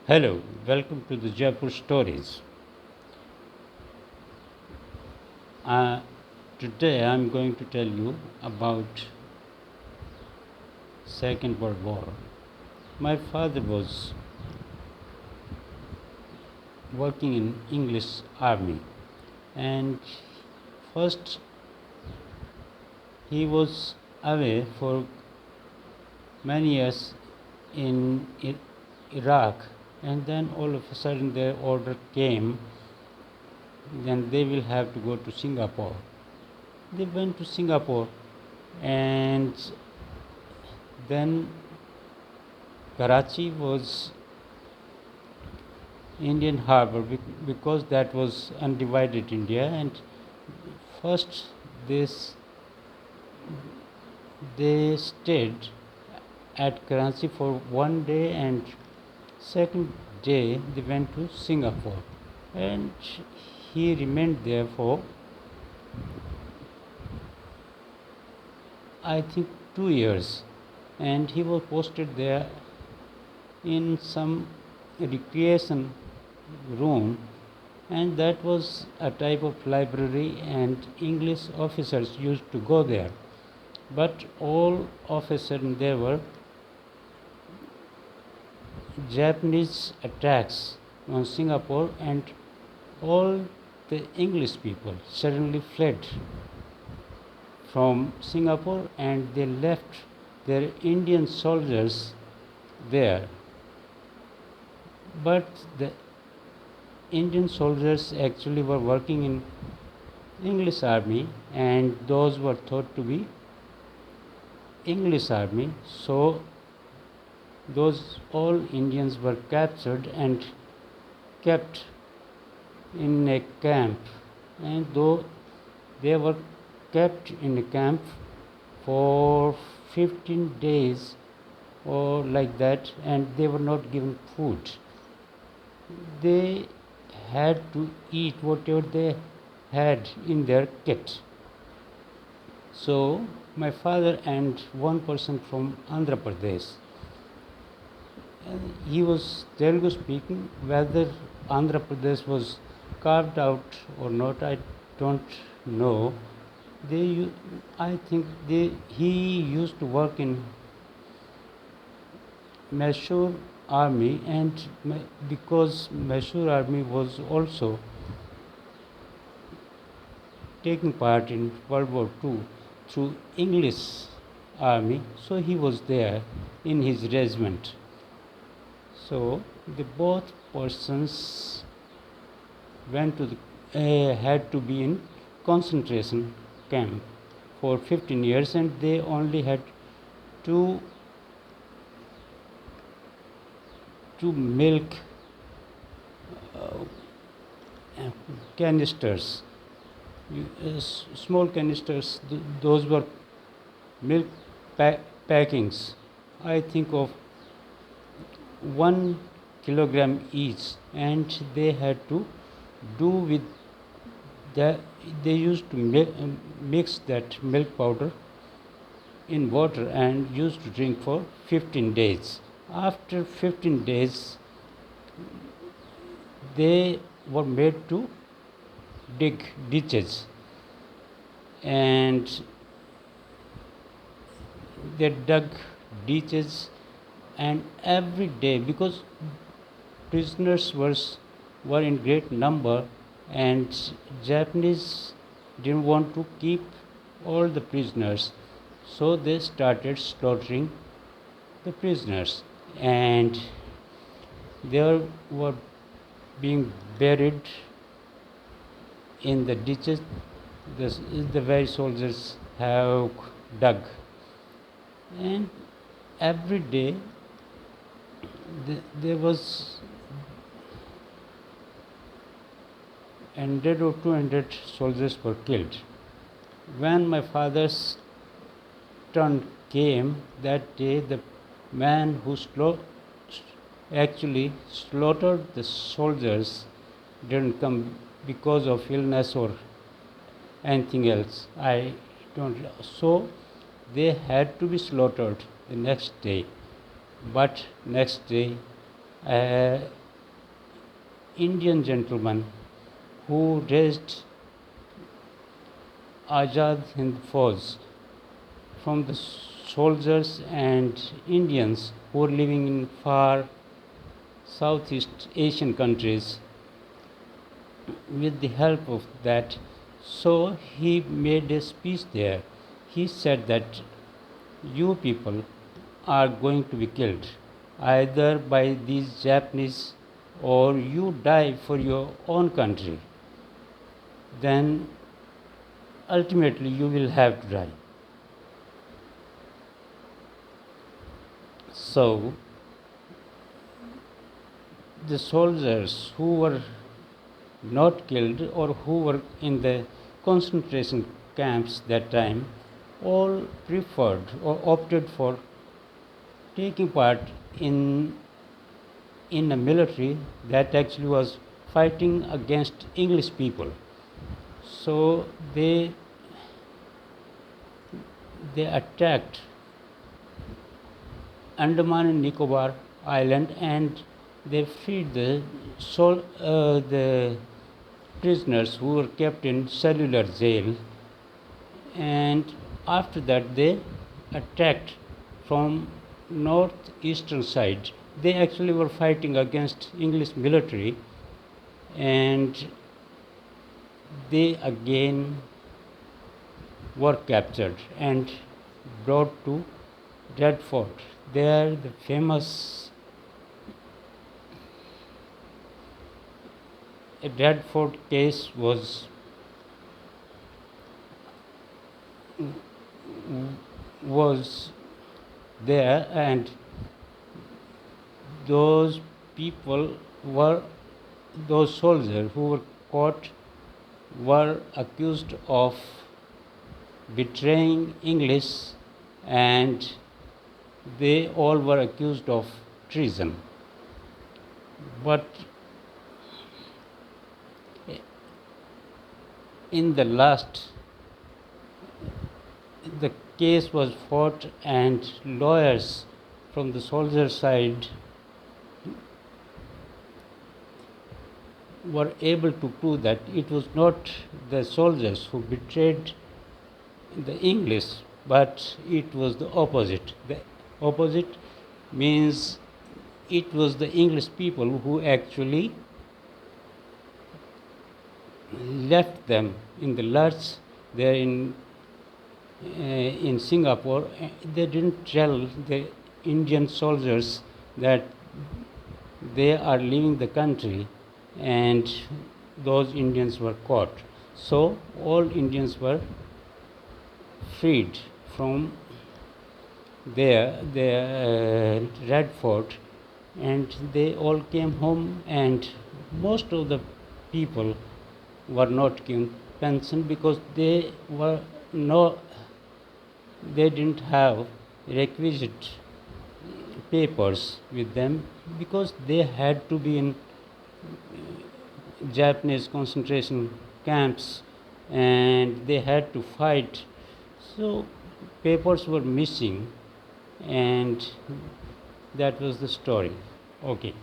Hello, welcome to the Jaipur Stories. Uh, Today I'm going to tell you about Second World War. My father was working in English Army, and first he was away for many years in Iraq, and then all of a sudden their order came, then they will have to go to Singapore. They went to Singapore, and then Karachi was Indian harbor because that was undivided India. And first this they stayed at Karachi for one day, and second day they went to Singapore, and he remained there for I think 2 years, and he was posted there in some recreation room, and that was a type of library, and English officers used to go there. But all of a sudden there were Japanese attacks on Singapore, and all the English people suddenly fled from Singapore, and they left their Indian soldiers there. But the Indian soldiers actually were working in English army, and those were thought to be English army. So those all Indians were captured and kept in a camp, and though they were kept in a camp for 15 days or like that, and they were not given food. They had to eat whatever they had in their kit. So my father and one person from Andhra Pradesh, he was Telugu speaking. Whether Andhra Pradesh was carved out or not, I don't know. I think he used to work in Mysore army, and because Mysore army was also taking part in World War II through English army, so he was there in his regiment. So the both persons went to had to be in concentration camp for 15 years, and they only had two milk canisters, small canisters. Those were milk packings, I think of 1 kilogram each, and they had to do with that. They used to mix that milk powder in water and used to drink for 15 days. After 15 days, they were made to dig ditches, and they dug ditches, and every day, because prisoners were in great number, and Japanese didn't want to keep all the prisoners, so they started slaughtering the prisoners, and they were being buried in the ditches the very soldiers have dug. And every day there was 100 or 200 soldiers were killed. When my father's turn came that day, the man who actually slaughtered the soldiers didn't come because of illness or anything else. I don't. So they had to be slaughtered the next day. But next day a Indian gentleman who raised Ajad Hind Fauj from the soldiers and Indians who were living in far Southeast Asian countries with the help of that. So he made a speech there. He said that you people are going to be killed either by these Japanese or you die for your own country. Then ultimately you will have to die. So the soldiers who were not killed or who were in the concentration camps that time all preferred or opted for taking part in a military that actually was fighting against English people. So they attacked Andaman and Nicobar Island and they freed the prisoners who were kept in cellular jail, and after that they attacked from northeastern side. They actually were fighting against English military and they again were captured and brought to Red Fort. There the famous Red Fort case was there, and those people were those soldiers who were caught were accused of betraying English and they all were accused of treason. But in the last, the case was fought and lawyers from the soldier side were able to prove that it was not the soldiers who betrayed the English, but it was the opposite. The opposite means it was the English people who actually left them in the lurch there in Singapore. They didn't tell the Indian soldiers that they are leaving the country, and those Indians were caught. So all Indians were freed from the Red Fort, and they all came home, and most of the people were not given pension because they didn't have requisite papers with them because they had to be in Japanese concentration camps and they had to fight. So papers were missing, and that was the story. Okay.